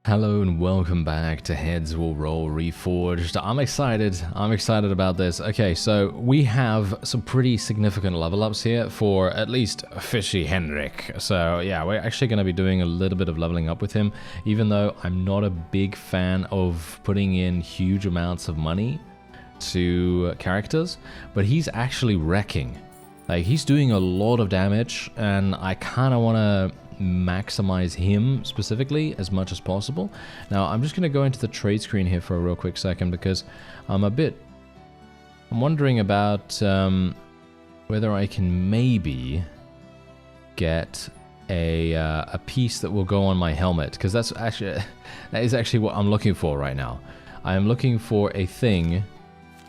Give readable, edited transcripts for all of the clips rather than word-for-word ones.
Hello and welcome back to Heads Will Roll Reforged. I'm excited about this. Okay, so we have some pretty significant level ups here for at least Fishy Henrik. So yeah, we're actually going to be doing a little bit of leveling up with him, even though I'm not a big fan of putting in huge amounts of money to characters, but he's actually wrecking. Like, he's doing a lot of damage, and I kind of want to maximize him specifically as much as possible. Now, I'm just going to go into the trade screen here for a real quick second, because I'm wondering about whether I can maybe get a piece that will go on my helmet, because that is actually what I'm looking for right now. I am looking for a thing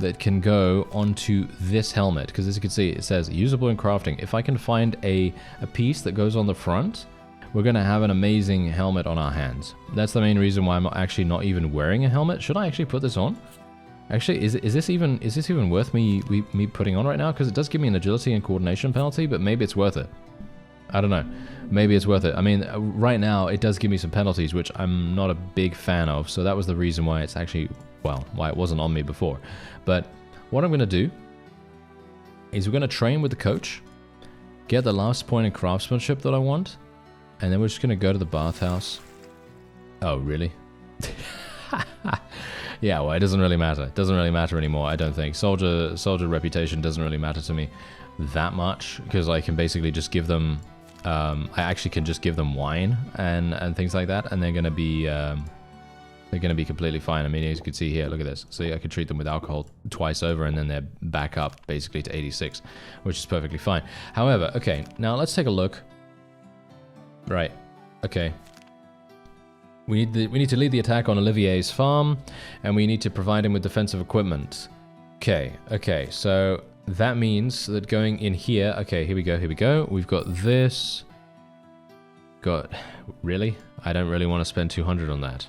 that can go onto this helmet, because as you can see, it says usable in crafting. If I can find a piece that goes on the front, we're going to have an amazing helmet on our hands. That's the main reason why I'm actually not even wearing a helmet. Should I actually put this on? Actually, is this even worth me putting on right now? Because it does give me an agility and coordination penalty, but maybe it's worth it. I don't know. Maybe it's worth it. I mean, right now, it does give me some penalties, which I'm not a big fan of. So that was the reason why it's actually, well, why it wasn't on me before. But what I'm going to do is we're going to train with the coach, get the last point in craftsmanship that I want, and then we're just going to go to the bathhouse. Oh, really? Yeah, well, it doesn't really matter. It doesn't really matter anymore, I don't think. Soldier reputation doesn't really matter to me that much, because I can basically just give them... I actually can just give them wine and things like that, and they're going to be completely fine. I mean, as you can see here, look at this. See, I could treat them with alcohol twice over, and then they're back up basically to 86, which is perfectly fine. However, okay, now let's take a look. Right, okay. We need to lead the attack on Olivier's farm, and we need to provide him with defensive equipment. Okay, so that means that going in here, okay, here we go. We've got this. Really? I don't really want to spend 200 on that.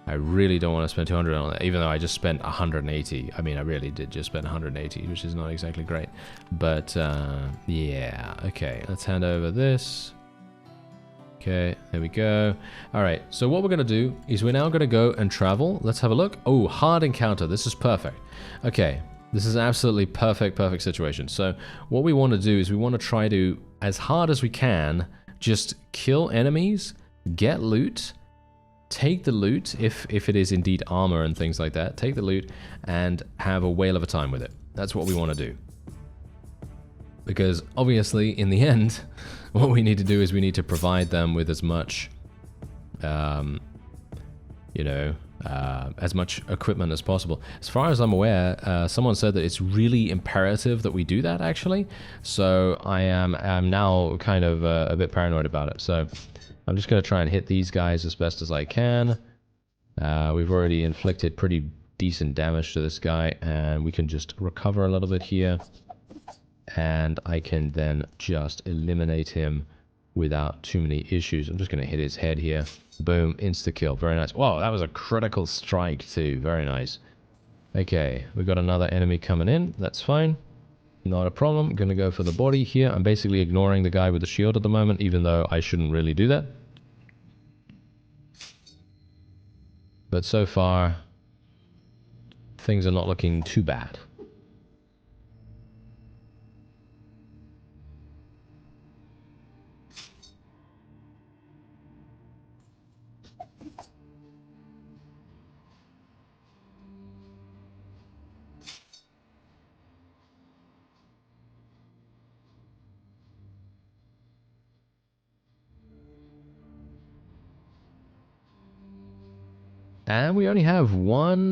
I really don't want to spend 200 on that, even though I just spent 180. I mean, I really did just spend 180, which is not exactly great. But, yeah. Okay, let's hand over this. Okay, there we go. All right, so what we're going to do is we're now going to go and travel. Let's have a look. Oh, hard encounter. This is perfect. Okay, this is absolutely perfect situation. So what we want to do is we want to try to, as hard as we can, just kill enemies, get loot, take the loot, if it is indeed armor and things like that, take the loot and have a whale of a time with it. That's what we want to do. Because obviously, in the end, what we need to do is we need to provide them with as much, as much equipment as possible. As far as I'm aware, someone said that it's really imperative that we do that, actually. So I'm now kind of a bit paranoid about it. So I'm just going to try and hit these guys as best as I can. We've already inflicted pretty decent damage to this guy, and we can just recover a little bit here. And I can then just eliminate him without too many issues. I'm just going to hit his head here. Boom, insta-kill. Very nice. Whoa, that was a critical strike too. Very nice. Okay, we've got another enemy coming in. That's fine. Not a problem. I'm going to go for the body here. I'm basically ignoring the guy with the shield at the moment, even though I shouldn't really do that. But so far, things are not looking too bad. And we only have one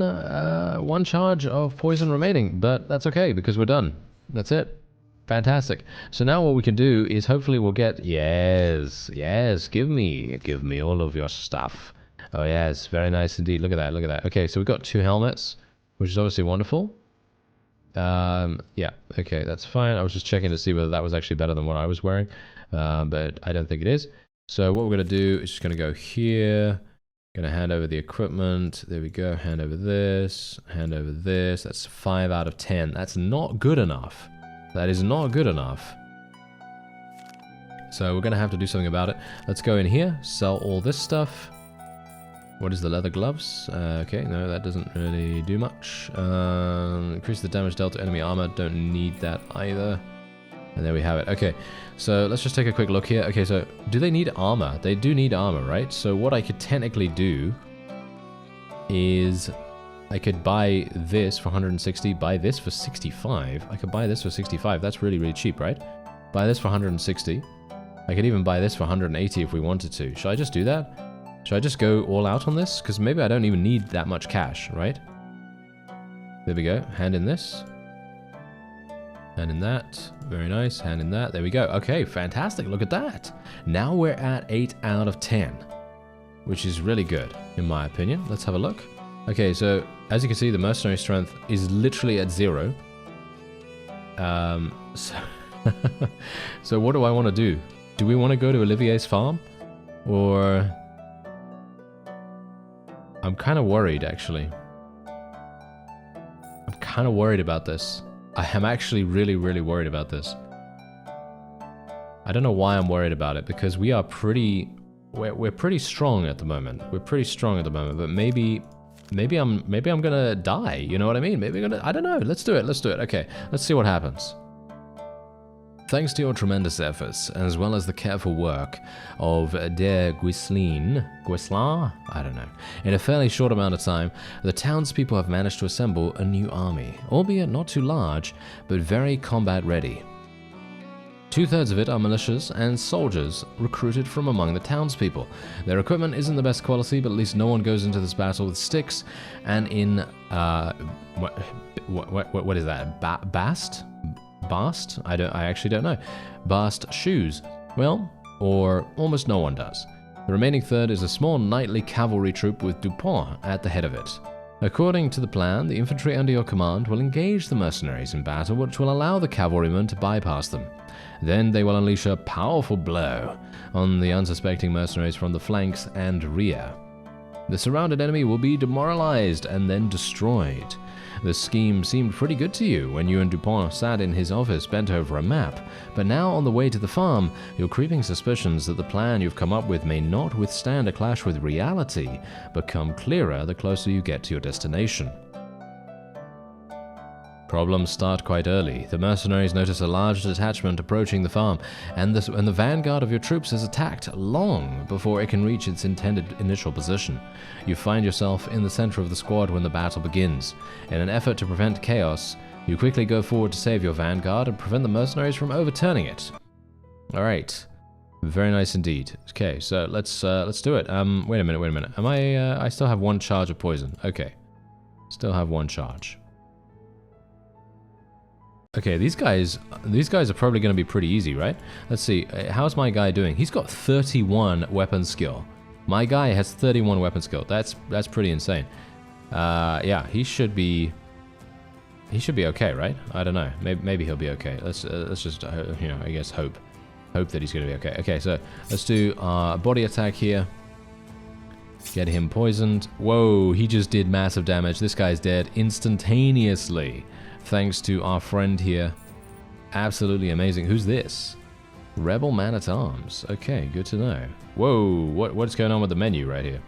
charge of poison remaining, but that's okay because we're done. That's it. Fantastic. So now what we can do is hopefully we'll get... Yes, give me all of your stuff. Oh yes, very nice indeed. Look at that. Okay, so we've got 2 helmets, which is obviously wonderful. Yeah, okay, that's fine. I was just checking to see whether that was actually better than what I was wearing, but I don't think it is. So what we're going to do is just going to go here. Gonna hand over the equipment. There we go. Hand over this. Hand over this. That's 5 out of 10. That's not good enough. That is not good enough. So we're gonna have to do something about it. Let's go in here. Sell all this stuff. What is the leather gloves? Okay, no, that doesn't really do much. Increase the damage dealt to enemy armor. Don't need that either. And there we have it. Okay, so let's just take a quick look here. Okay, so do they need armor? They do need armor, right? So what I could technically do is I could buy this for 160, buy this for 65. I could buy this for 65. That's really, really cheap, right? Buy this for 160. I could even buy this for 180 if we wanted to. Should I just do that? Should I just go all out on this? Because maybe I don't even need that much cash, right? There we go. Hand in this. Hand in that. Very nice. Hand in that. There we go. Okay, fantastic. Look at that. Now we're at 8 out of 10, which is really good, in my opinion. Let's have a look. Okay, so as you can see, the mercenary strength is literally at 0. So what do I want to do? Do we want to go to Olivier's farm? Or... I'm kind of worried, actually. I'm kind of worried about this. I am actually really, really worried about this. I don't know why I'm worried about it, because we are pretty... We're pretty strong at the moment. We're pretty strong at the moment, but maybe I'm gonna die, you know what I mean? Maybe I'm gonna... I don't know. Let's do it. Let's do it. Okay, let's see what happens. Thanks to your tremendous efforts, as well as the careful work of Der Ghislain, I don't know, in a fairly short amount of time, the townspeople have managed to assemble a new army, albeit not too large, but very combat-ready. 2/3 of it are militias and soldiers recruited from among the townspeople. Their equipment isn't the best quality, but at least no one goes into this battle with sticks and in, what is that, Bast? I actually don't know. Bast shoes. Well, or almost no one does. The remaining third is a small knightly cavalry troop with Dupont at the head of it. According to the plan, the infantry under your command will engage the mercenaries in battle, which will allow the cavalrymen to bypass them. Then they will unleash a powerful blow on the unsuspecting mercenaries from the flanks and rear. The surrounded enemy will be demoralized and then destroyed. The scheme seemed pretty good to you when you and Dupont sat in his office bent over a map, but now on the way to the farm, your creeping suspicions that the plan you've come up with may not withstand a clash with reality become clearer the closer you get to your destination. Problems start quite early. The mercenaries notice a large detachment approaching the farm, and the vanguard of your troops is attacked long before it can reach its intended initial position. You find yourself in the center of the squad when the battle begins. In an effort to prevent chaos, you quickly go forward to save your vanguard and prevent the mercenaries from overturning it. Alright. Very nice indeed. Okay, so let's do it. Wait a minute. Am I still have 1 charge of poison. Okay. Still have 1 charge. Okay, these guys are probably going to be pretty easy, right? Let's see. How's my guy doing? He's got 31 weapon skill. My guy has 31 weapon skill. That's pretty insane. Yeah, he should be okay, right? I don't know. Maybe he'll be okay. Let's just I guess hope that he's going to be okay. Okay, so let's do our body attack here. Get him poisoned. Whoa, he just did massive damage. This guy's dead instantaneously. Thanks to our friend here. Absolutely amazing. Who's this? Rebel Man-at-Arms. Okay, good to know. Whoa, what's going on with the menu right here?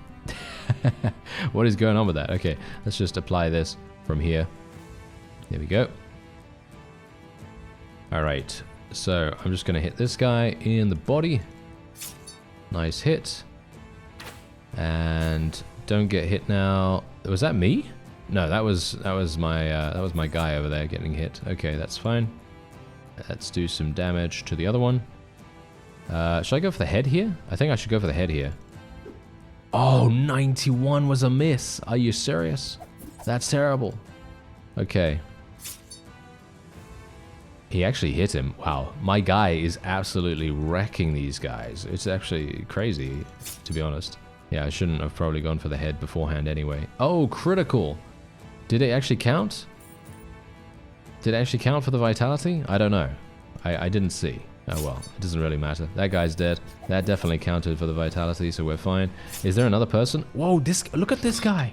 What is going on with that? Okay, let's just apply this from here. There we go. Alright, so I'm just going to hit this guy in the body. Nice hit. And don't get hit now. Was that me? No, that was my guy over there getting hit. Okay, that's fine. Let's do some damage to the other one. Should I go for the head here? I think I should go for the head here. Oh, 91 was a miss. Are you serious? That's terrible. Okay. He actually hit him. Wow. My guy is absolutely wrecking these guys. It's actually crazy, to be honest. Yeah, I shouldn't have probably gone for the head beforehand anyway. Oh, critical. Did it actually count? Did it actually count for the vitality? I don't know. I didn't see. Oh well, it doesn't really matter. That guy's dead. That definitely counted for the vitality, so we're fine. Is there another person? Whoa, look at this guy.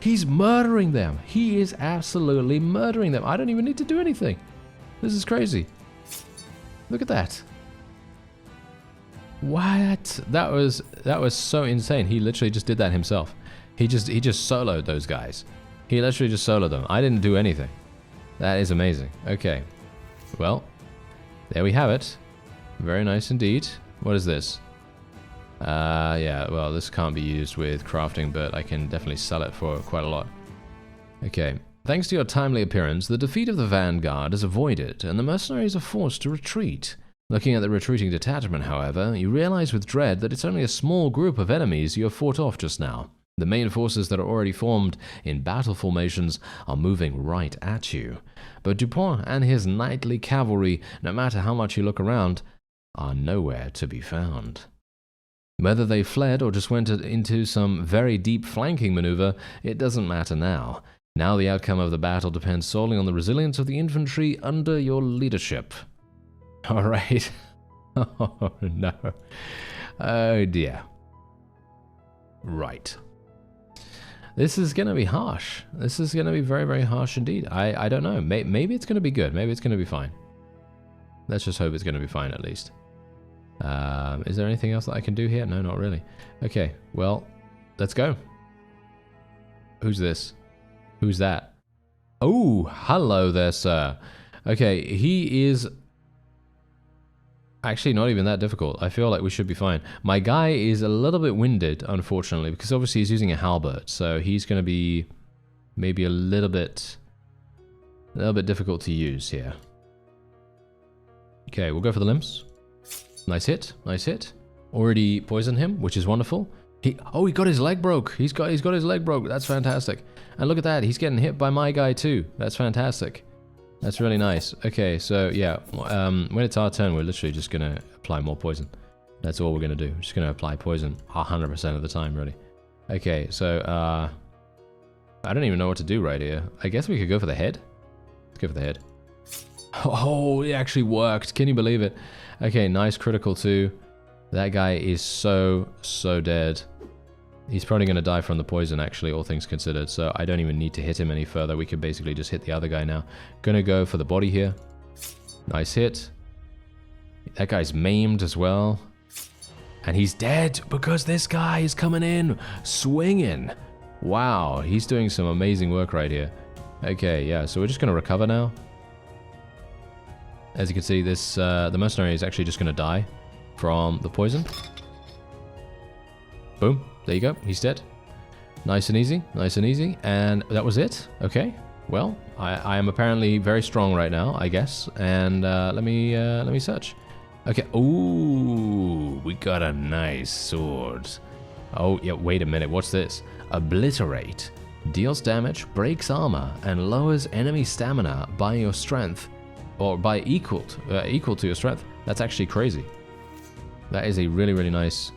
He's murdering them. He is absolutely murdering them. I don't even need to do anything. This is crazy. Look at that. What? That was so insane. He literally just did that himself. He just soloed those guys. He literally just soloed them. I didn't do anything. That is amazing. Okay. Well, there we have it. Very nice indeed. What is this? Yeah, well, this can't be used with crafting, but I can definitely sell it for quite a lot. Okay. Thanks to your timely appearance, the defeat of the vanguard is avoided, and the mercenaries are forced to retreat. Looking at the retreating detachment, however, you realize with dread that it's only a small group of enemies you have fought off just now. The main forces that are already formed in battle formations are moving right at you. But Dupont and his knightly cavalry, no matter how much you look around, are nowhere to be found. Whether they fled or just went into some very deep flanking maneuver, it doesn't matter now. Now the outcome of the battle depends solely on the resilience of the infantry under your leadership. Alright. Oh no. Oh dear. Right. This is going to be harsh. This is going to be very, very harsh indeed. I don't know. Maybe it's going to be good. Maybe it's going to be fine. Let's just hope it's going to be fine at least. Is there anything else that I can do here? No, not really. Okay, well, let's go. Who's this? Who's that? Oh, hello there, sir. Okay, he is actually not even that difficult. I feel like we should be fine. My guy is a little bit winded, unfortunately, because obviously he's using a halberd, so he's going to be maybe a little bit difficult to use here. Okay, we'll go for the limbs. Nice hit, nice hit. Already poisoned him, which is wonderful. He got his leg broke. He's got his leg broke. That's fantastic. And look at that, he's getting hit by my guy too. That's fantastic. That's really nice. Okay, so yeah, when it's our turn, we're literally just going to apply more poison. That's all we're going to do. We're just going to apply poison 100% of the time, really. Okay, so I don't even know what to do right here. I guess we could go for the head. Let's go for the head. Oh, it actually worked. Can you believe it? Okay, nice critical too. That guy is so dead. He's probably going to die from the poison, actually, all things considered. So I don't even need to hit him any further. We could basically just hit the other guy now. Gonna go for the body here. Nice hit. That guy's maimed as well. And he's dead because this guy is coming in, swinging. Wow, he's doing some amazing work right here. Okay, yeah, so we're just going to recover now. As you can see, this the mercenary is actually just going to die from the poison. Boom. There you go. He's dead. Nice and easy. Nice and easy. And that was it. Okay. Well, I am apparently very strong right now, I guess. And let me search. Okay. Ooh, we got a nice sword. Oh, yeah. Wait a minute. What's this? Obliterate. Deals damage, breaks armor, and lowers enemy stamina by your strength, or by equal to your strength. That's actually crazy. That is a really nice.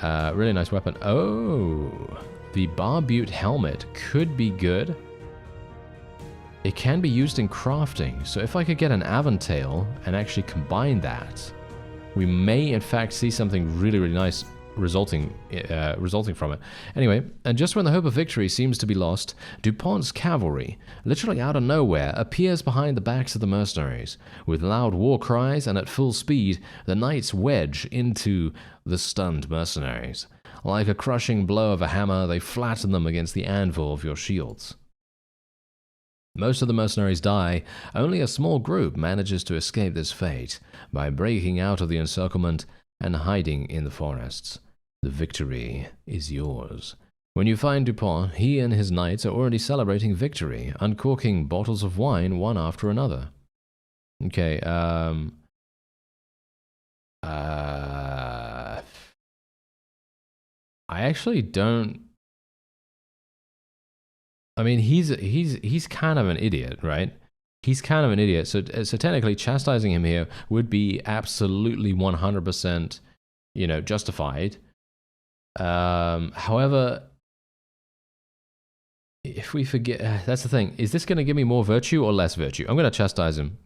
Really nice weapon. Oh, the Barbute helmet could be good. It can be used in crafting, so if I could get an Aventail and actually combine that, we may in fact see something really nice resulting from it. Anyway, and just when the hope of victory seems to be lost, Dupont's cavalry, literally out of nowhere, appears behind the backs of the mercenaries. With loud war cries and at full speed, the knights wedge into the stunned mercenaries. Like a crushing blow of a hammer, they flatten them against the anvil of your shields. Most of the mercenaries die. Only a small group manages to escape this fate by breaking out of the encirclement and hiding in the forests. The victory is yours. When you find Dupont, he and his knights are already celebrating victory, uncorking bottles of wine one after another. Okay, I actually don't. I mean, he's kind of an idiot, right? He's kind of an idiot. So technically, chastising him here would be absolutely 100%, justified. However, if we forget, that's the thing. Is this going to give me more virtue or less virtue? I'm going to chastise him.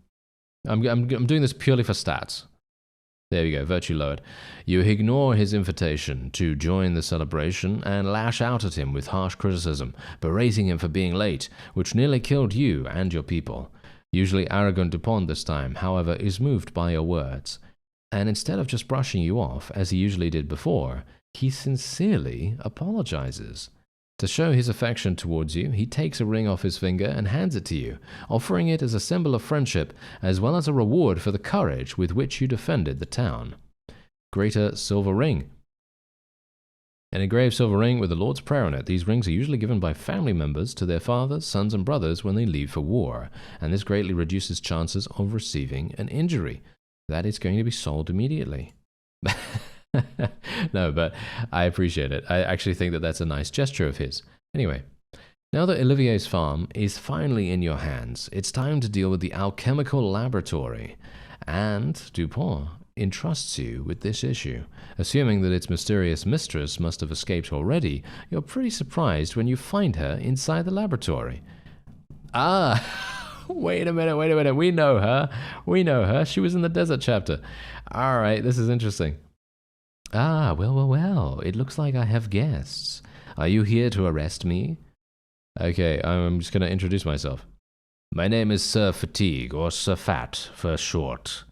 I'm doing this purely for stats. There we go, virtue lowered. You ignore his invitation to join the celebration and lash out at him with harsh criticism, berating him for being late, which nearly killed you and your people. Usually arrogant Dupont this time, however, is moved by your words. and instead of just brushing you off, as he usually did before, he sincerely apologizes. To show his affection towards you, he takes a ring off his finger and hands it to you, offering it as a symbol of friendship, as well as a reward for the courage with which you defended the town. Greater silver ring. An engraved silver ring with the Lord's Prayer on it. These rings are usually given by family members to their fathers, sons, and brothers when they leave for war, and this greatly reduces chances of receiving an injury. That is going to be sold immediately. No, but I appreciate it. I actually think that that's a nice gesture of his. Anyway, now that Olivier's farm is finally in your hands, it's time to deal with the alchemical laboratory. And Dupont entrusts you with this issue. Assuming that its mysterious mistress must have escaped already, you're pretty surprised when you find her inside the laboratory. Ah, wait a minute. We know her. She was in the desert chapter. All right, this is interesting. Ah, well. It looks like I have guests. Are you here to arrest me? Okay, I'm just going to introduce myself. My name is Sir Fatigue, or Sir Fat for short.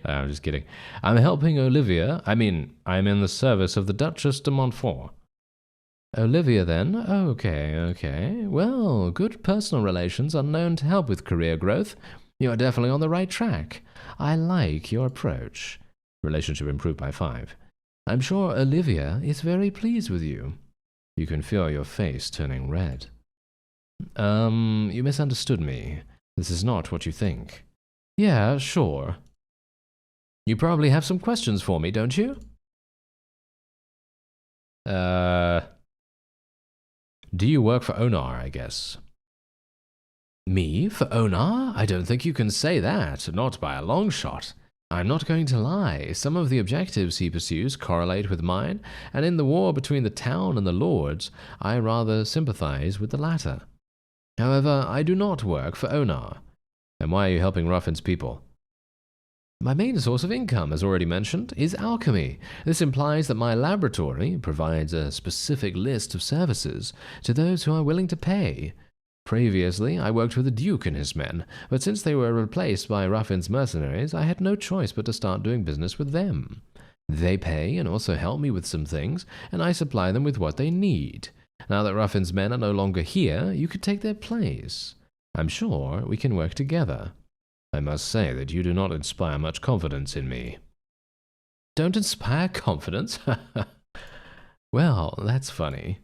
I'm just kidding. I'm helping Olivia. I'm in the service of the Duchess de Montfort. Olivia, then? Okay. Well, good personal relations are known to help with career growth. You're definitely on the right track. I like your approach. Relationship improved by 5. I'm sure Olivia is very pleased with you. You can feel your face turning red. You misunderstood me. This is not what you think. Yeah, sure. You probably have some questions for me, don't you? Do you work for Onar, I guess? Me? For Onar? I don't think you can say that, not by a long shot. I'm not going to lie, some of the objectives he pursues correlate with mine, and in the war between the town and the lords, I rather sympathize with the latter. However, I do not work for Onar. And why are you helping Ruffin's people? My main source of income, as already mentioned, is alchemy. This implies that my laboratory provides a specific list of services to those who are willing to pay. Previously, I worked with the Duke and his men, but since they were replaced by Ruffin's mercenaries, I had no choice but to start doing business with them. They pay and also help me with some things, and I supply them with what they need. Now that Ruffin's men are no longer here, you could take their place. I'm sure we can work together. I must say that you do not inspire much confidence in me. Don't inspire confidence? Well, that's funny.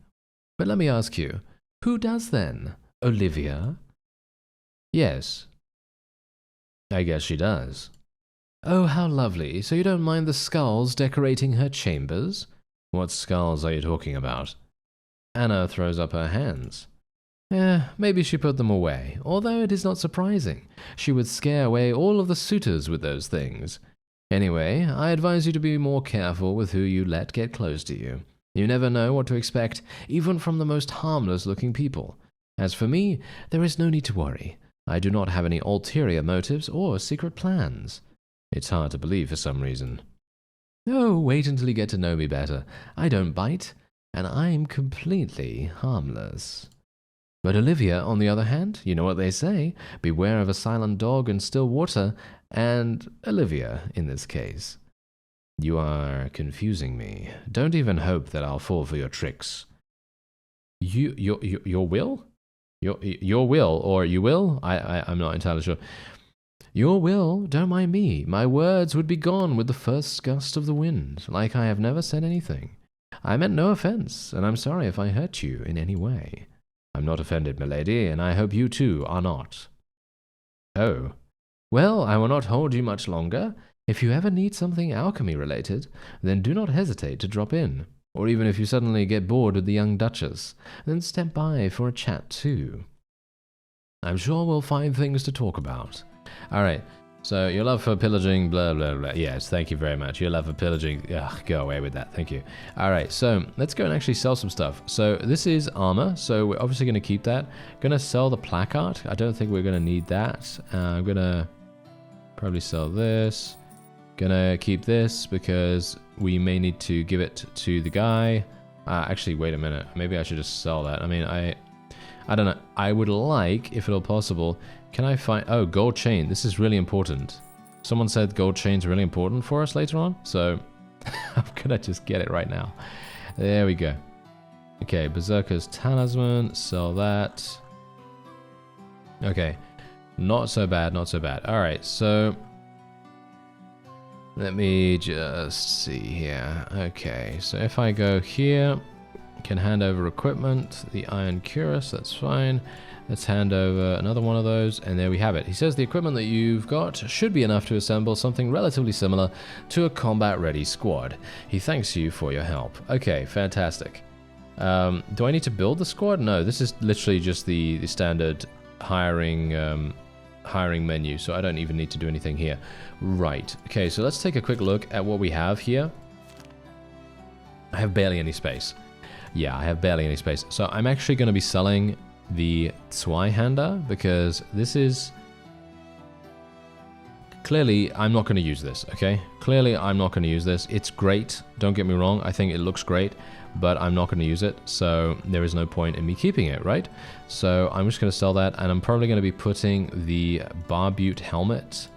But let me ask you, who does then? Olivia? Yes. I guess she does. Oh, how lovely. So you don't mind the skulls decorating her chambers? What skulls are you talking about? Anna throws up her hands. Maybe she put them away, although it is not surprising. She would scare away all of the suitors with those things. Anyway, I advise you to be more careful with who you let get close to you. You never know what to expect, even from the most harmless-looking people. As for me, there is no need to worry. I do not have any ulterior motives or secret plans. It's hard to believe for some reason. Oh, wait until you get to know me better. I don't bite, and I'm completely harmless. But Olivia, on the other hand, you know what they say, beware of a silent dog in still water, and Olivia in this case. You are confusing me. Don't even hope that I'll fall for your tricks. Your will? Your will, or you will? I'm not entirely sure. Your will, don't mind me. My words would be gone with the first gust of the wind, like I have never said anything. I meant no offense, and I'm sorry if I hurt you in any way. I'm not offended, milady, and I hope you too are not. Oh. Well, I will not hold you much longer. If you ever need something alchemy-related, then do not hesitate to drop in. Or even if you suddenly get bored with the young Duchess, then step by for a chat too. I'm sure we'll find things to talk about. Alright, so your love for pillaging, blah, blah, blah. Yes, thank you very much. Your love for pillaging, go away with that, thank you. Alright, so let's go and actually sell some stuff. So this is armor, so we're obviously going to keep that. Going to sell the placard. I don't think we're going to need that. I'm going to probably sell this. Gonna keep this because we may need to give it to the guy. Actually, wait a minute. Maybe I should just sell that. I mean, I don't know. I would like, if at all possible, can I find... Oh, gold chain. This is really important. Someone said gold chain's really important for us later on, so I'm gonna just get it right now. There we go. Okay, Berserker's Talisman, sell that. Okay, not so bad, not so bad. Alright, so let me just see here. Okay, so if I go here, can hand over equipment, the Iron Cuirass, that's fine. Let's hand over another one of those, and there we have it. He says the equipment that you've got should be enough to assemble something relatively similar to a combat-ready squad. He thanks you for your help. Okay, fantastic. Do I need to build the squad? No, this is literally just the standard hiring menu, so I don't even need to do anything here. Right. Okay, so let's take a quick look at what we have here. I have barely any space. Yeah, I have barely any space. So I'm actually going to be selling the Zweihander because this is... Clearly, I'm not going to use this, okay? Clearly, I'm not going to use this. It's great. Don't get me wrong. I think it looks great, but I'm not going to use it, so there is no point in me keeping it, right? So I'm just going to sell that, and I'm probably going to be putting the Barbute helmet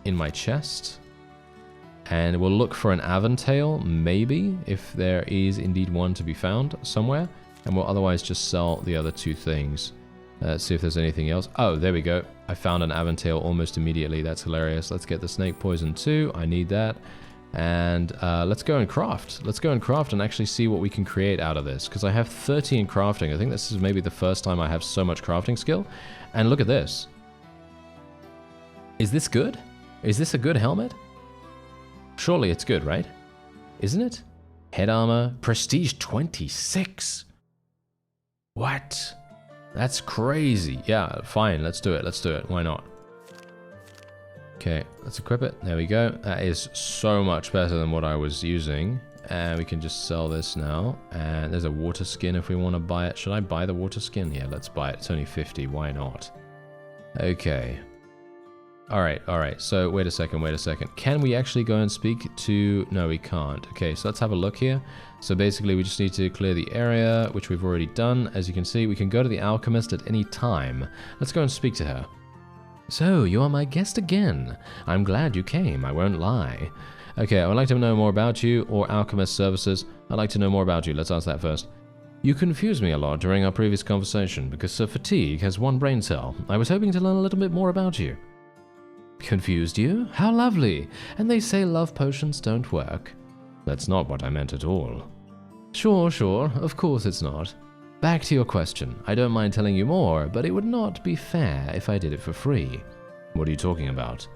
in my chest. And we'll look for an Aventail, maybe, if there is indeed one to be found somewhere. And we'll otherwise just sell the other two things. Let's see if there's anything else. Oh, there we go. I found an Aventail almost immediately. That's hilarious. Let's get the Snake Poison too. I need that. And let's go and craft. Let's go and craft and actually see what we can create out of this. Because I have 30 in crafting. I think this is maybe the first time I have so much crafting skill. And look at this. Is this good? Is this a good helmet? Surely it's good, right? Isn't it? Head armor, prestige 26. What? That's crazy. Yeah, fine. Let's do it. Let's do it. Why not? Okay, let's equip it. There we go. That is so much better than what I was using. And we can just sell this now. And there's a water skin if we want to buy it. Should I buy the water skin? Yeah, let's buy it. It's only 50. Why not? Okay. Alright, so wait a second. Can we actually go and speak to... No, we can't. Okay, so let's have a look here. So basically we just need to clear the area, which we've already done. As you can see, we can go to the alchemist at any time. Let's go and speak to her. So, you are my guest again. I'm glad you came, I won't lie. Okay, I would like to know more about you, or alchemist services. I'd like to know more about you. Let's ask that first. You confused me a lot during our previous conversation, because Sir Fatigue has one brain cell. I was hoping to learn a little bit more about you. Confused you? How lovely. And they say love potions don't work. That's not what I meant at all. Sure, of course it's not. Back to your question. I don't mind telling you more, but it would not be fair if I did it for free. What are you talking about?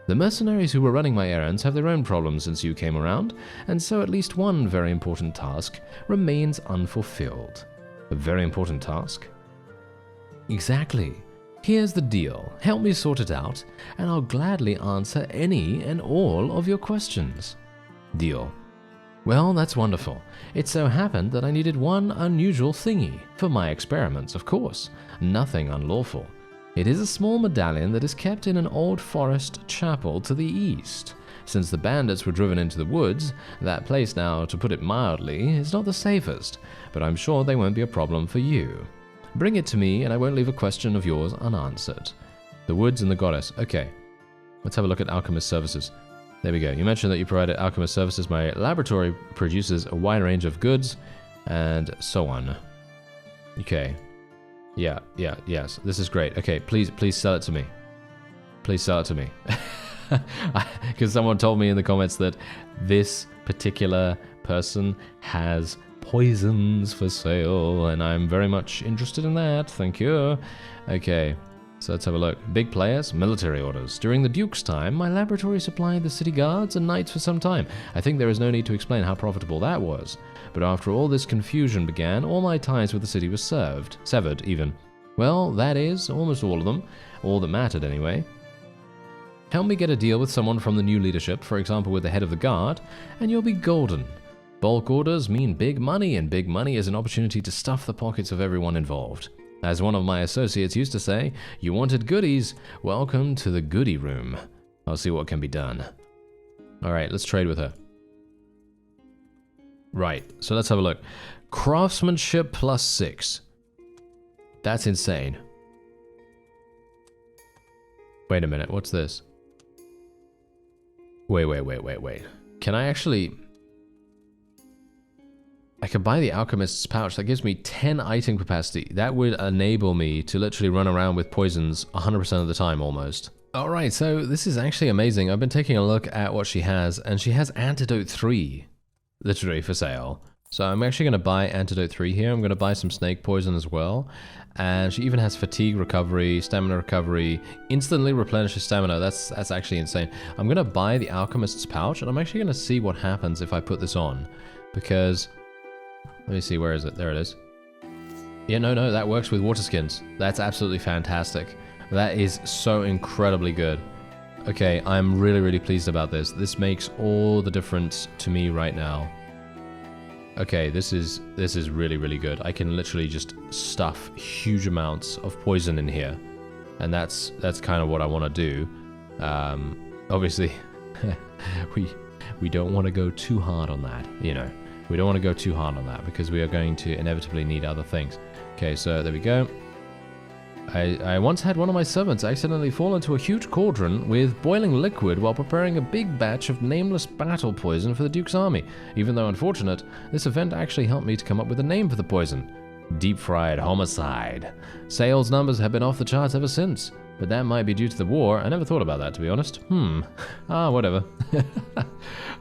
The mercenaries who were running my errands have their own problems since you came around, and so at least one very important task remains unfulfilled. A very important task? Exactly. Here's the deal. Help me sort it out, and I'll gladly answer any and all of your questions. Deal. Well, that's wonderful. It so happened that I needed one unusual thingy, for my experiments, of course. Nothing unlawful. It is a small medallion that is kept in an old forest chapel to the east. Since the bandits were driven into the woods, that place now, to put it mildly, is not the safest, but I'm sure they won't be a problem for you. Bring it to me, and I won't leave a question of yours unanswered. The woods and the goddess. Okay. Let's have a look at alchemist services. There we go. You mentioned that you provided alchemist services. My laboratory produces a wide range of goods, and so on. Okay. Yes. This is great. Okay, please sell it to me. Please sell it to me. Because someone told me in the comments that this particular person has poisons for sale, and I'm very much interested in that. Thank you. Okay, so let's have a look. Big players, military orders. During the Duke's time, my laboratory supplied the city guards and knights for some time. I think there is no need to explain how profitable that was. But after all this confusion began, all my ties with the city were severed even. Well, that is, almost all of them. All that mattered anyway. Help me get a deal with someone from the new leadership, for example with the head of the guard, and you'll be golden. Bulk orders mean big money, and big money is an opportunity to stuff the pockets of everyone involved. As one of my associates used to say, you wanted goodies, welcome to the goodie room. I'll see what can be done. Alright, let's trade with her. Right, so let's have a look. Craftsmanship +6. That's insane. Wait a minute, what's this? Wait. Can I actually... I can buy the Alchemist's Pouch. That gives me 10 item capacity. That would enable me to literally run around with poisons 100% of the time, almost. Alright, so this is actually amazing. I've been taking a look at what she has, and she has Antidote 3, literally, for sale. So I'm actually going to buy Antidote 3 here. I'm going to buy some Snake Poison as well. And she even has Fatigue Recovery, Stamina Recovery, instantly replenishes stamina. That's actually insane. I'm going to buy the Alchemist's Pouch, and I'm actually going to see what happens if I put this on. Because... let me see, where is it? There it is. Yeah, no, that works with water skins. That's absolutely fantastic. That is so incredibly good. Okay, I'm really pleased about this. This makes all the difference to me right now. Okay, this is really good. I can literally just stuff huge amounts of poison in here. And that's kind of what I want to do. Obviously, we don't want to go too hard on that, you know. We don't want to go too hard on that because we are going to inevitably need other things. Okay, so there we go. I once had one of my servants accidentally fall into a huge cauldron with boiling liquid while preparing a big batch of nameless battle poison for the Duke's army. Even though unfortunate, this event actually helped me to come up with a name for the poison. Deep-fried homicide. Sales numbers have been off the charts ever since. But that might be due to the war. I never thought about that, to be honest. Whatever.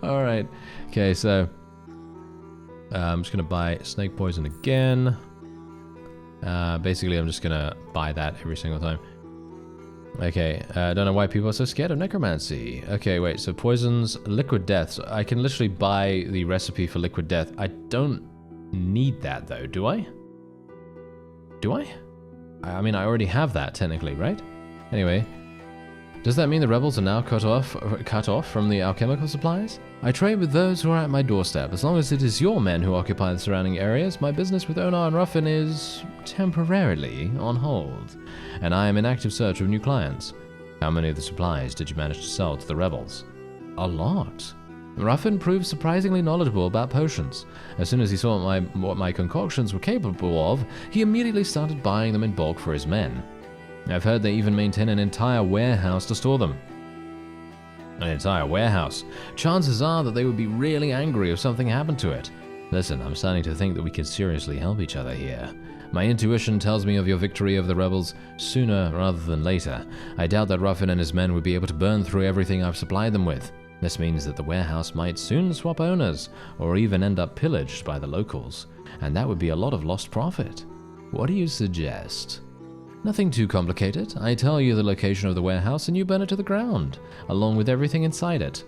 Alright. Okay, so... I'm just going to buy Snake Poison again. Basically, I'm just going to buy that every single time. Okay, I don't know why people are so scared of necromancy. Okay, wait, so poisons, liquid death. So I can literally buy the recipe for liquid death. I don't need that, though, do I? Do I? I mean, I already have that, technically, right? Anyway, does that mean the rebels are now cut off from the alchemical supplies? I trade with those who are at my doorstep. As long as it is your men who occupy the surrounding areas, my business with Onar and Ruffin is temporarily on hold, and I am in active search of new clients. How many of the supplies did you manage to sell to the rebels? A lot. Ruffin proved surprisingly knowledgeable about potions. As soon as he saw what my concoctions were capable of, he immediately started buying them in bulk for his men. I've heard they even maintain an entire warehouse to store them. An entire warehouse. Chances are that they would be really angry if something happened to it. Listen, I'm starting to think that we could seriously help each other here. My intuition tells me of your victory over the rebels sooner rather than later. I doubt that Ruffin and his men would be able to burn through everything I've supplied them with. This means that the warehouse might soon swap owners, or even end up pillaged by the locals. And that would be a lot of lost profit. What do you suggest? Nothing too complicated. I tell you the location of the warehouse and you burn it to the ground, along with everything inside it.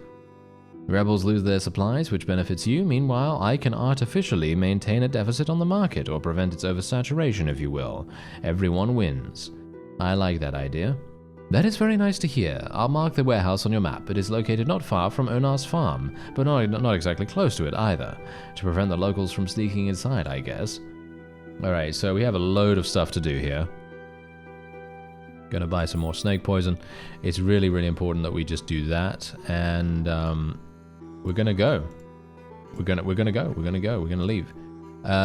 Rebels lose their supplies, which benefits you. Meanwhile, I can artificially maintain a deficit on the market, or prevent its oversaturation, if you will. Everyone wins. I like that idea. That is very nice to hear. I'll mark the warehouse on your map. It is located not far from Onar's farm, but not exactly close to it either, to prevent the locals from sneaking inside, I guess. Alright, so we have a load of stuff to do here. Gonna buy some more snake poison. It's really important that we just do that, and we're gonna go. We're gonna leave.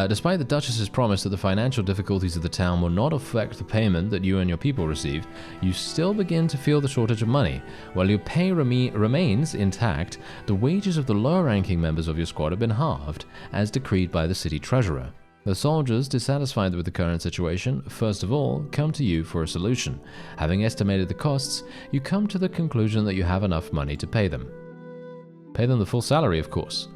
Despite the Duchess's promise that the financial difficulties of the town will not affect the payment that you and your people receive, you still begin to feel the shortage of money. While your pay remains intact, the wages of the lower-ranking members of your squad have been halved, as decreed by the city treasurer. The soldiers, dissatisfied with the current situation, first of all, come to you for a solution. Having estimated the costs, you come to the conclusion that you have enough money to pay them. Pay them the full salary, of course.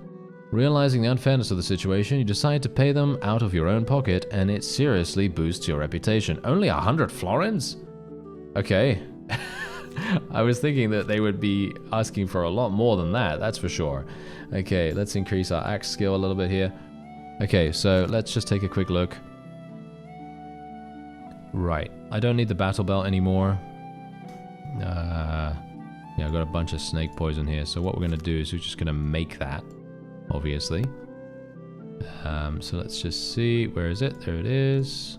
Realizing the unfairness of the situation, you decide to pay them out of your own pocket, and it seriously boosts your reputation. Only 100 florins? Okay. I was thinking that they would be asking for a lot more than that, that's for sure. Okay, let's increase our axe skill a little bit here. Okay, so let's just take a quick look. Right, I don't need the battle belt anymore. Yeah, I've got a bunch of snake poison here, so what we're going to do is we're just going to make that, obviously. So let's just see, where is it? There it is.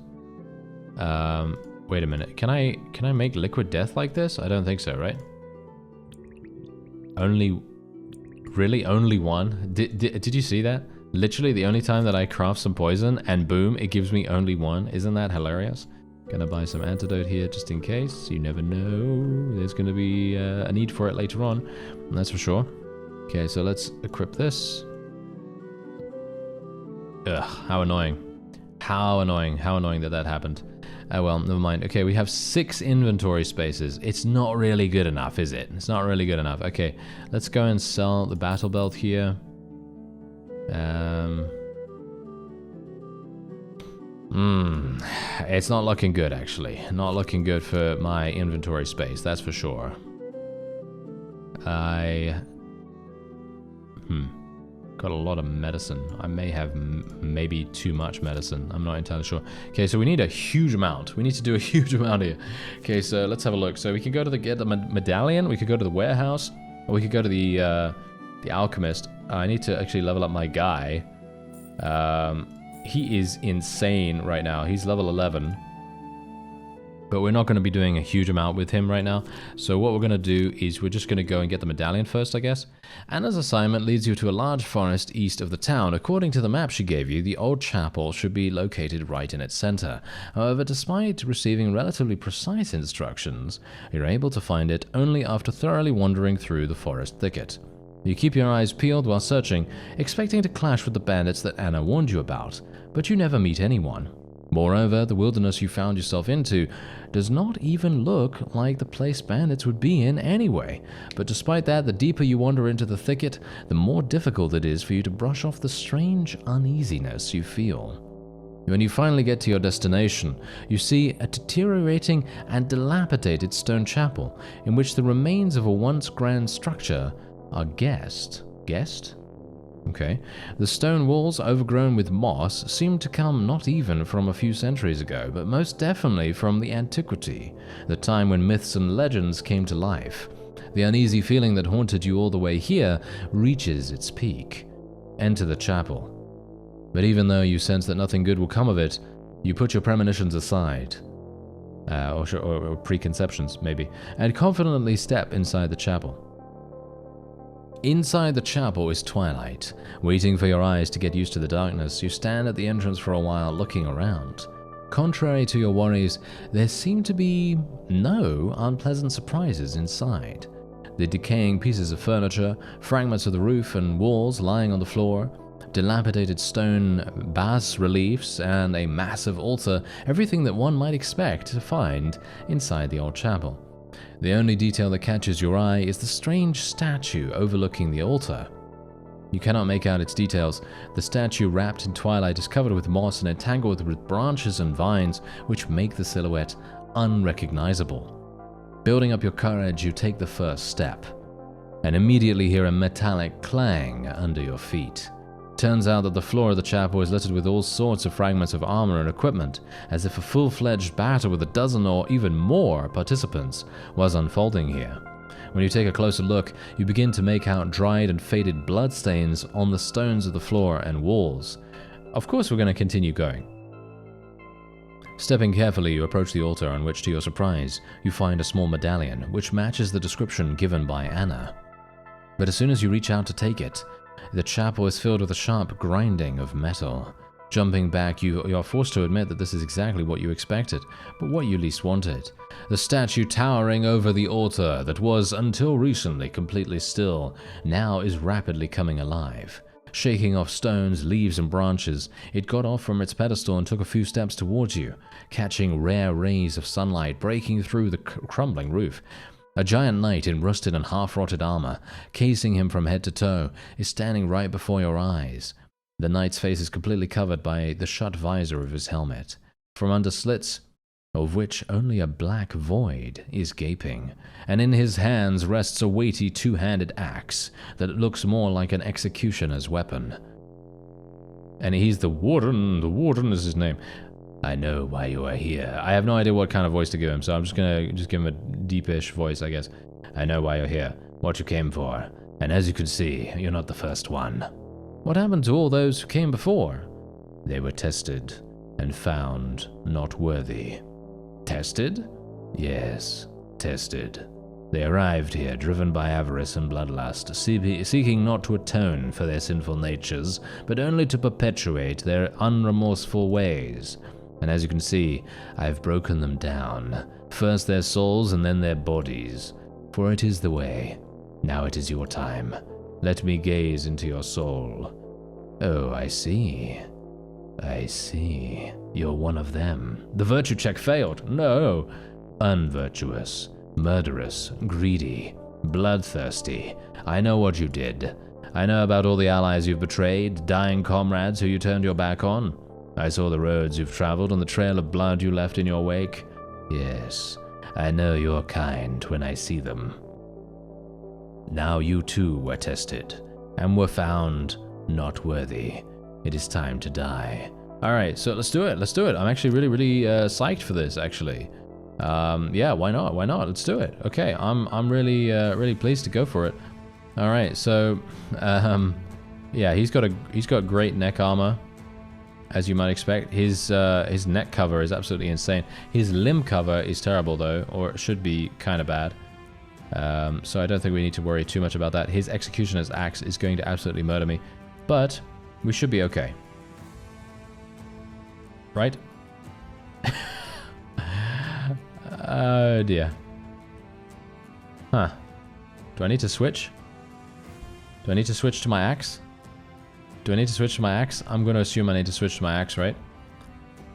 Wait a minute, can I make liquid death like this? I don't think so, right? Really only one? Did you see that? Literally the only time that I craft some poison, and boom, it gives me only one. Isn't that hilarious? Gonna buy some antidote here just in case. You never know. There's gonna be a need for it later on. That's for sure. Okay, so let's equip this. Ugh, how annoying. How annoying. How annoying that that happened. Oh well, never mind. Okay, we have 6 inventory spaces. It's not really good enough, is it? It's not really good enough. Okay, let's go and sell the battle belt here. It's not looking good, actually. Not looking good for my inventory space, that's for sure. Got a lot of medicine. I may have maybe too much medicine. I'm not entirely sure. Okay, so we need a huge amount. We need to do a huge amount here. Okay, so let's have a look. So we can go to get the medallion. We could go to the warehouse, or we could go to the alchemist. I need to actually level up my guy. He is insane right now. He's level 11. But we're not going to be doing a huge amount with him right now. So what we're going to do is we're just going to go and get the medallion first, I guess. Anna's assignment leads you to a large forest east of the town. According to the map she gave you, the old chapel should be located right in its center. However, despite receiving relatively precise instructions, you're able to find it only after thoroughly wandering through the forest thicket. You keep your eyes peeled while searching, expecting to clash with the bandits that Anna warned you about, but you never meet anyone. Moreover, the wilderness you found yourself into does not even look like the place bandits would be in anyway. But despite that, the deeper you wander into the thicket, the more difficult it is for you to brush off the strange uneasiness you feel. When you finally get to your destination, you see a deteriorating and dilapidated stone chapel in which the remains of a once grand structure are guessed. Okay. The stone walls, overgrown with moss, seem to come not even from a few centuries ago, but most definitely from the antiquity, the time when myths and legends came to life. The uneasy feeling that haunted you all the way here reaches its peak. Enter the chapel. But even though you sense that nothing good will come of it, you put your premonitions aside. Or preconceptions, maybe, and confidently step inside the chapel. Inside the chapel is twilight. Waiting for your eyes to get used to the darkness, you stand at the entrance for a while looking around. Contrary to your worries, there seem to be no unpleasant surprises inside. The decaying pieces of furniture, fragments of the roof and walls lying on the floor, dilapidated stone bas-reliefs, and a massive altar, everything that one might expect to find inside the old chapel. The only detail that catches your eye is the strange statue overlooking the altar. You cannot make out its details. The statue, wrapped in twilight, is covered with moss and entangled with branches and vines, which make the silhouette unrecognizable. Building up your courage, you take the first step, and immediately hear a metallic clang under your feet. Turns out that the floor of the chapel is littered with all sorts of fragments of armor and equipment, as if a full-fledged battle with a dozen or even more participants was unfolding here. When you take a closer look, you begin to make out dried and faded bloodstains on the stones of the floor and walls. Of course, we're going to continue going. Stepping carefully, you approach the altar, on which, to your surprise, you find a small medallion, which matches the description given by Anna. But as soon as you reach out to take it, the chapel is filled with a sharp grinding of metal. Jumping back, you are forced to admit that this is exactly what you expected, but what you least wanted. The statue towering over the altar that was, until recently, completely still, now is rapidly coming alive. Shaking off stones, leaves, and branches, it got off from its pedestal and took a few steps towards you, catching rare rays of sunlight breaking through the crumbling roof. A giant knight in rusted and half-rotted armor, casing him from head to toe, is standing right before your eyes. The knight's face is completely covered by the shut visor of his helmet, from under slits of which only a black void is gaping, and in his hands rests a weighty two-handed axe that looks more like an executioner's weapon. And he's the Warden is his name. I know why you are here. I have no idea what kind of voice to give him, so I'm just gonna give him a deepish voice, I guess. I know why you're here, what you came for, and as you can see, you're not the first one. What happened to all those who came before? They were tested and found not worthy. Tested? Yes, tested. They arrived here driven by avarice and bloodlust, seeking not to atone for their sinful natures, but only to perpetuate their unremorseful ways. And as you can see, I have broken them down. First their souls and then their bodies. For it is the way. Now it is your time. Let me gaze into your soul. Oh, I see. I see. You're one of them. The virtue check failed. No. Unvirtuous, murderous, greedy, bloodthirsty. I know what you did. I know about all the allies you've betrayed, dying comrades who you turned your back on. I saw the roads you've traveled and the trail of blood you left in your wake. Yes, I know your kind when I see them. Now you too were tested, and were found not worthy. It is time to die. Alright, so let's do it, I'm actually really psyched for this, actually. Yeah, why not, let's do it. Okay, I'm really pleased to go for it. Alright, so, yeah, he's got great neck armor, as you might expect. His neck cover is absolutely insane. His limb cover is terrible though, or it should be kind of bad. So I don't think we need to worry too much about that. His executioner's axe is going to absolutely murder me, but we should be okay. Right? Oh dear. Huh. Do I need to switch? Do I need to switch to my axe? Do I need to switch to my axe? I'm going to assume I need to switch to my axe, right?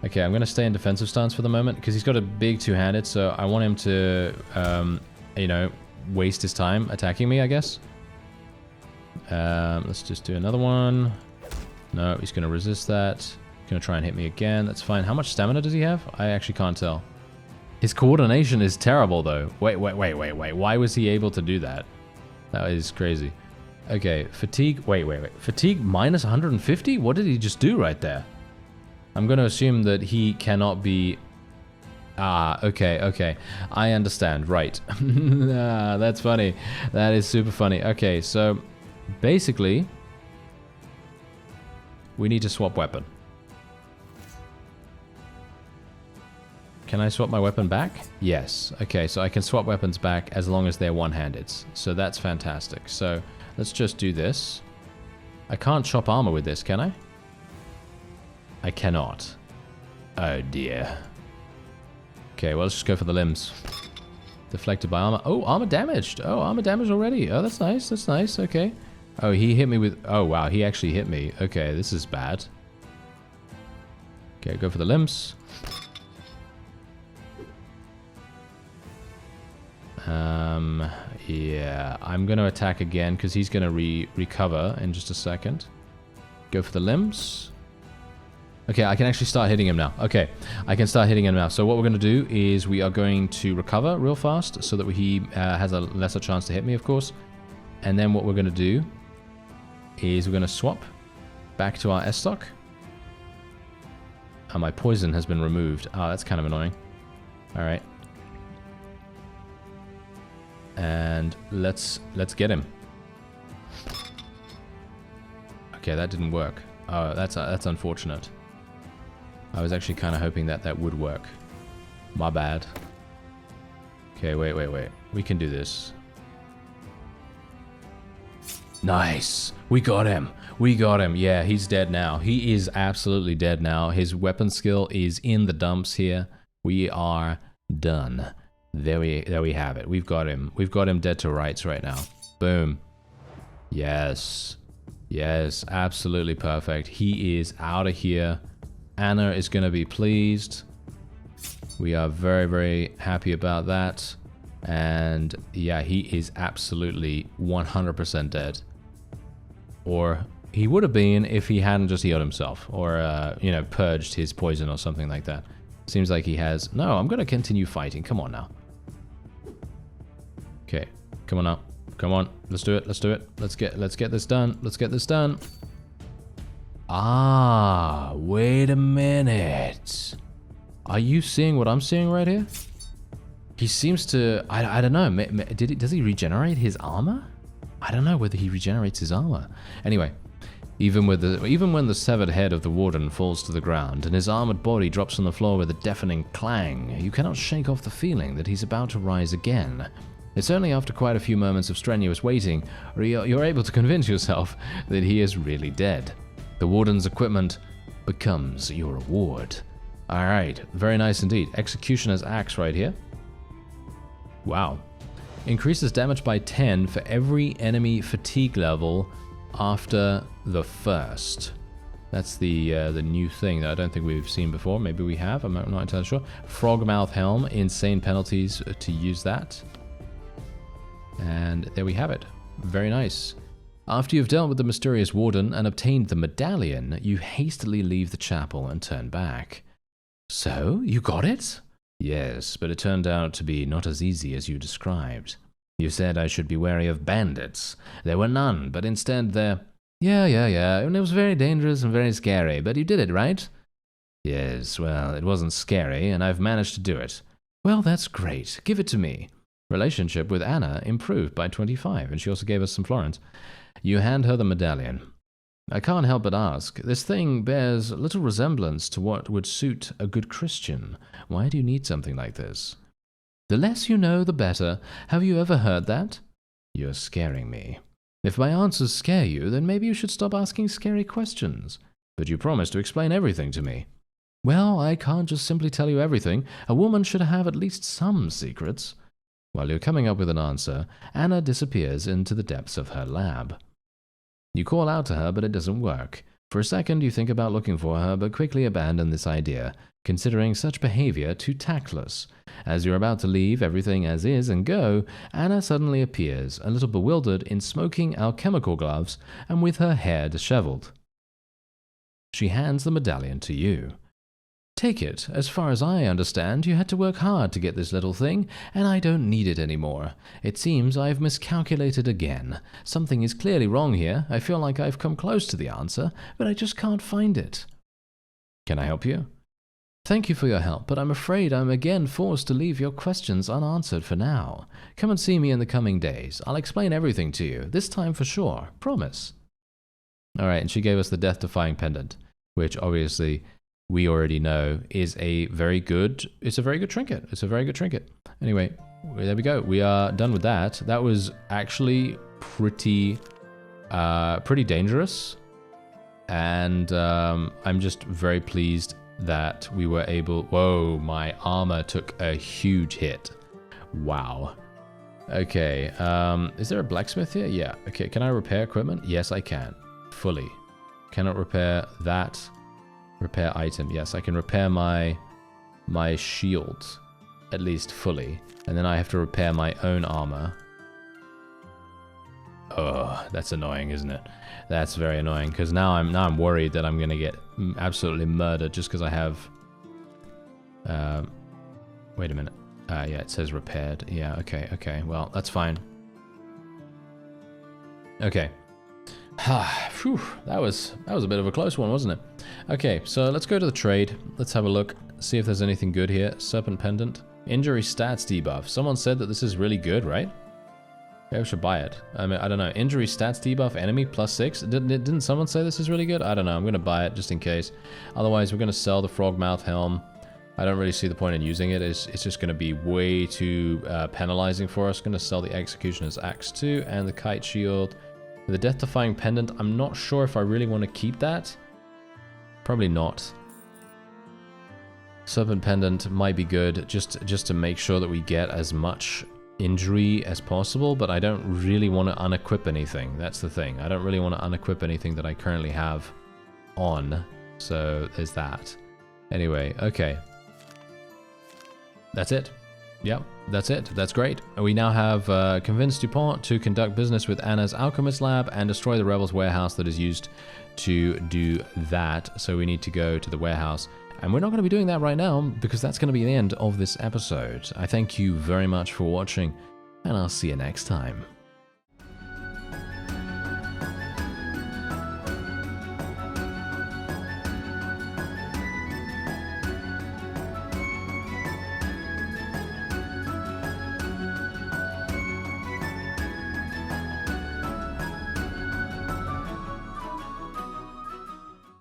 Okay, I'm going to stay in defensive stance for the moment, because he's got a big two-handed, so I want him to, you know, waste his time attacking me, I guess. Let's just do another one. No, he's going to resist that. He's going to try and hit me again. That's fine. How much stamina does he have? I actually can't tell. His coordination is terrible, though. Wait. Why was he able to do that? That is crazy. Okay, fatigue. Wait. Fatigue minus 150? What did he just do right there? I'm going to assume that he cannot be... Ah, okay. I understand. Right. Ah, that's funny. That is super funny. Okay, so basically, we need to swap weapon. Can I swap my weapon back? Yes. Okay, so I can swap weapons back as long as they're one-handed. So that's fantastic. So let's just do this. I can't chop armor with this, can I? I cannot. Oh dear. Okay, well, let's just go for the limbs. Deflected by armor. Oh, armor damaged. Oh, armor damaged already. Oh, that's nice. That's nice. Okay. Oh, he hit me with... Oh, wow. He actually hit me. Okay, this is bad. Okay, go for the limbs. Yeah. I'm going to attack again because he's going to recover in just a second. Go for the limbs. Okay, I can actually start hitting him now. Okay, I can start hitting him now. So what we're going to do is we are going to recover real fast so that he has a lesser chance to hit me, of course. And then what we're going to do is we're going to swap back to our S-stock. Oh, my poison has been removed. Oh, that's kind of annoying. All right. And let's get him. Okay, that didn't work. Oh, that's unfortunate. I was actually kind of hoping that that would work. My bad. Okay, wait. We can do this. Nice. We got him. Yeah, he's dead now. He is absolutely dead now. His weapon skill is in the dumps here. We are done. There we have it. We've got him. We've got him dead to rights right now. Boom. Yes. Yes, absolutely perfect. He is out of here. Anna is going to be pleased. We are very happy about that. And yeah, he is absolutely 100% dead. Or he would have been if he hadn't just healed himself. Or, you know, purged his poison or something like that. Seems like he has. No, I'm going to continue fighting. Come on now. Okay, come on now. Come on, let's do it. Let's get this done. Ah, wait a minute. Are you seeing what I'm seeing right here? He seems to, I don't know, does he regenerate his armor? I don't know whether he regenerates his armor. Anyway, even when the severed head of the Warden falls to the ground and his armored body drops on the floor with a deafening clang, you cannot shake off the feeling that he's about to rise again. It's only after quite a few moments of strenuous waiting you're able to convince yourself that he is really dead. The Warden's equipment becomes your reward. Alright, very nice indeed. Executioner's Axe right here. Wow. Increases damage by 10 for every enemy fatigue level after the first. That's the new thing that I don't think we've seen before. Maybe we have, I'm not entirely sure. Frogmouth Helm, insane penalties to use that. And there we have it. Very nice. After you've dealt with the mysterious warden and obtained the medallion, you hastily leave the chapel and turn back. So, you got it? Yes, but it turned out to be not as easy as you described. You said I should be wary of bandits. There were none, but instead there... Yeah, and it was very dangerous and very scary, but you did it, right? Yes, well, it wasn't scary, and I've managed to do it. Well, that's great. Give it to me. Relationship with Anna improved by 25, and she also gave us some florins. You hand her the medallion. I can't help but ask, this thing bears little resemblance to what would suit a good Christian. Why do you need something like this? The less you know, the better. Have you ever heard that? You're scaring me. If my answers scare you, then maybe you should stop asking scary questions. But you promised to explain everything to me. Well, I can't just simply tell you everything. A woman should have at least some secrets. While you're coming up with an answer, Anna disappears into the depths of her lab. You call out to her, but it doesn't work. For a second, you think about looking for her, but quickly abandon this idea, considering such behavior too tactless. As you're about to leave everything as is and go, Anna suddenly appears, a little bewildered in smoking alchemical gloves and with her hair disheveled. She hands the medallion to you. Take it. As far as I understand, you had to work hard to get this little thing, and I don't need it anymore. It seems I've miscalculated again. Something is clearly wrong here. I feel like I've come close to the answer, but I just can't find it. Can I help you? Thank you for your help, but I'm afraid I'm again forced to leave your questions unanswered for now. Come and see me in the coming days. I'll explain everything to you, this time for sure. Promise. Alright, and she gave us the death-defying pendant, which obviously we already know is a very good, it's a very good trinket. It's a very good trinket. Anyway, there we go. We are done with that. That was actually pretty dangerous. And I'm just very pleased that we were able... Whoa, my armor took a huge hit. Wow. Okay, is there a blacksmith here? Yeah. Okay, can I repair equipment? Yes, I can. Fully. Cannot repair that. Repair item. Yes, I can repair my shield, at least fully. And then I have to repair my own armor. Oh, that's annoying, isn't it? That's very annoying, because now I'm worried that I'm going to get absolutely murdered just because I have... wait a minute. Yeah, it says repaired. Yeah, okay. Well, that's fine. Okay. Phew, that was a bit of a close one, wasn't it? Okay, so let's go to the trade. Let's have a look, see if there's anything good here. Serpent pendant, injury stats debuff. Someone said that this is really good, right? Maybe I should buy it. I mean, I don't know. Injury stats debuff, enemy +6. Didn't someone say this is really good? I don't know. I'm gonna buy it just in case. Otherwise, we're gonna sell the Frogmouth Helm. I don't really see the point in using it. It's just gonna be way too penalizing for us. Gonna sell the Executioner's Axe too, and the Kite Shield. The Death-Defying Pendant, I'm not sure if I really want to keep that. Probably not. Serpent Pendant might be good, just to make sure that we get as much injury as possible, but I don't really want to unequip anything. That's the thing. I don't really want to unequip anything that I currently have on, so there's that. Anyway, okay. That's it. Yep, that's it. That's great. We now have convinced DuPont to conduct business with Anna's Alchemist Lab and destroy the Rebels' warehouse that is used to do that. So we need to go to the warehouse. And we're not going to be doing that right now because that's going to be the end of this episode. I thank you very much for watching, and I'll see you next time.